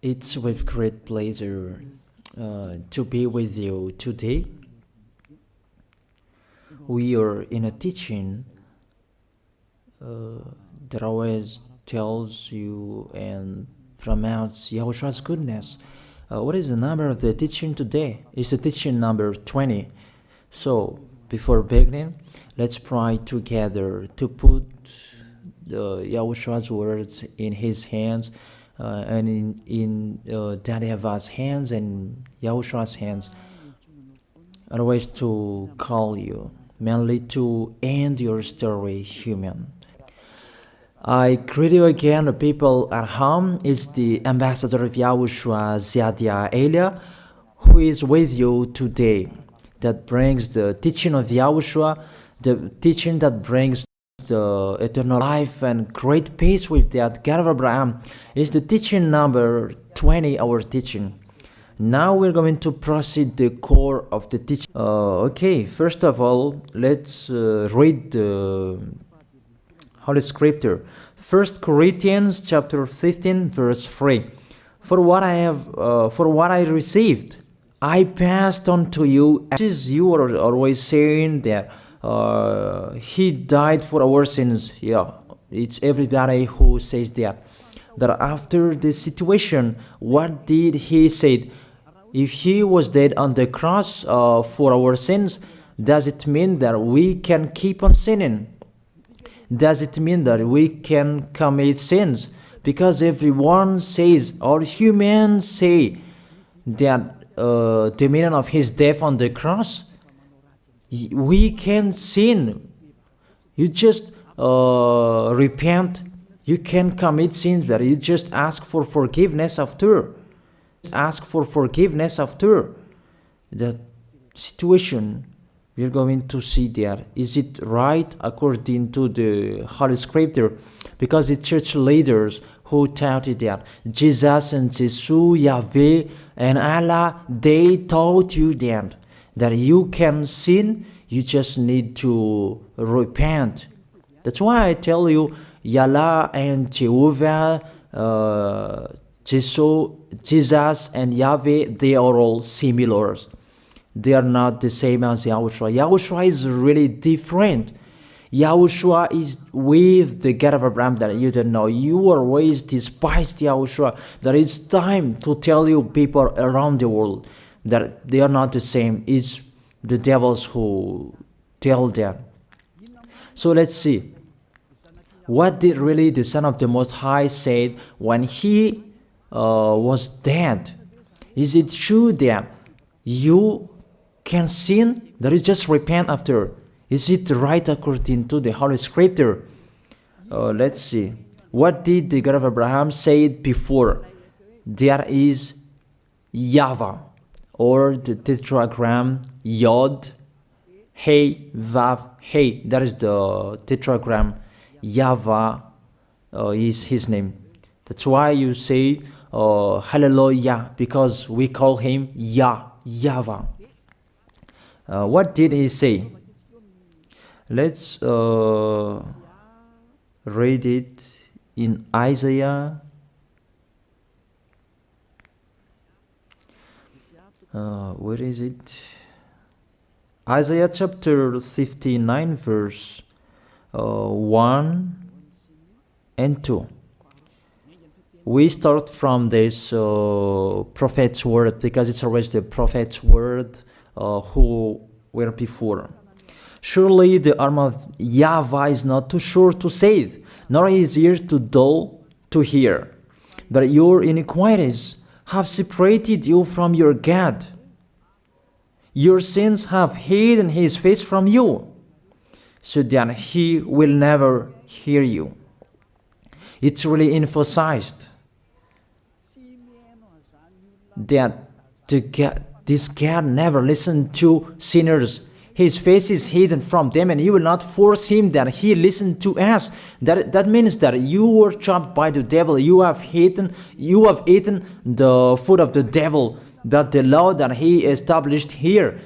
It's with great pleasure to be with you today. We are in a teaching that always tells you and promotes Yahushua's goodness. What is the number of the teaching today? It's the teaching number 20. So, before beginning, let's pray together to put Yahushua's words in his hands and in Daddy YAHVAH's hands and Yahushua's hands. Otherwise, to call you, mainly to end your story human. I greet you again, the people at home. It's the ambassador of Yahushua, Ziadia Elia, who is with you today. That brings the teaching of Yahushua, the teaching that brings the eternal life and great peace with that God of Abraham. Is the teaching number 20, our teaching. Now we're going to proceed the core of the teaching. Okay, first of all, let's read the Holy Scripture. 1 Corinthians chapter 15, verse 3. For what I received, I passed on to you, as you are always saying that he died for our sins. Yeah, it's everybody who says that. That after the situation, what did he say? If he was dead on the cross for our sins, does it mean that we can keep on sinning? Does it mean that we can commit sins? Because everyone says, all humans say that the meaning of his death on the cross, we can sin. You just repent. You can commit sins, but you just ask for forgiveness after. Ask for forgiveness after. The situation we're going to see there. Is it right according to the Holy Scripture? Because the church leaders who taught it that Jesus and Jesus, Yahweh and Allah, they taught you that you can sin, you just need to repent. That's why I tell you, Yahlah and Jehovah, Jesus and Yahweh, they are all similar. They are not the same as Yahushua. Yahushua is really different. Yahushua is with the God of Abraham that you don't know. You always despised Yahushua. There is time to tell you people around the world that they are not the same. It's the devils who tell them. So let's see. What did really the Son of the Most High say when he was dead? Is it true that you can sin? That is just repent after. Is it right according to the Holy Scripture? Let's see. What did the God of Abraham say before? There is YAHVAH, or the tetragram Yod, Hey, Vav, Hey. That is the tetragram. YAHVAH is his name. That's why you say Hallelujah, because we call him YAHVAH. What did he say? Let's read it in Isaiah. Where is it? Isaiah chapter 59, verse 1 and 2. We start from this prophet's word because it's always the prophet's word who were before. Surely the arm of YAHVAH is not too short to save, nor his ear too dull to hear. But your iniquities have separated you from your God. Your sins have hidden his face from you, so that he will never hear you. It's really emphasized that this God never listened to sinners. His face is hidden from them, and you will not force him that he listen to us. That means that you were trapped by the devil. You have eaten the food of the devil, that the law that he established here.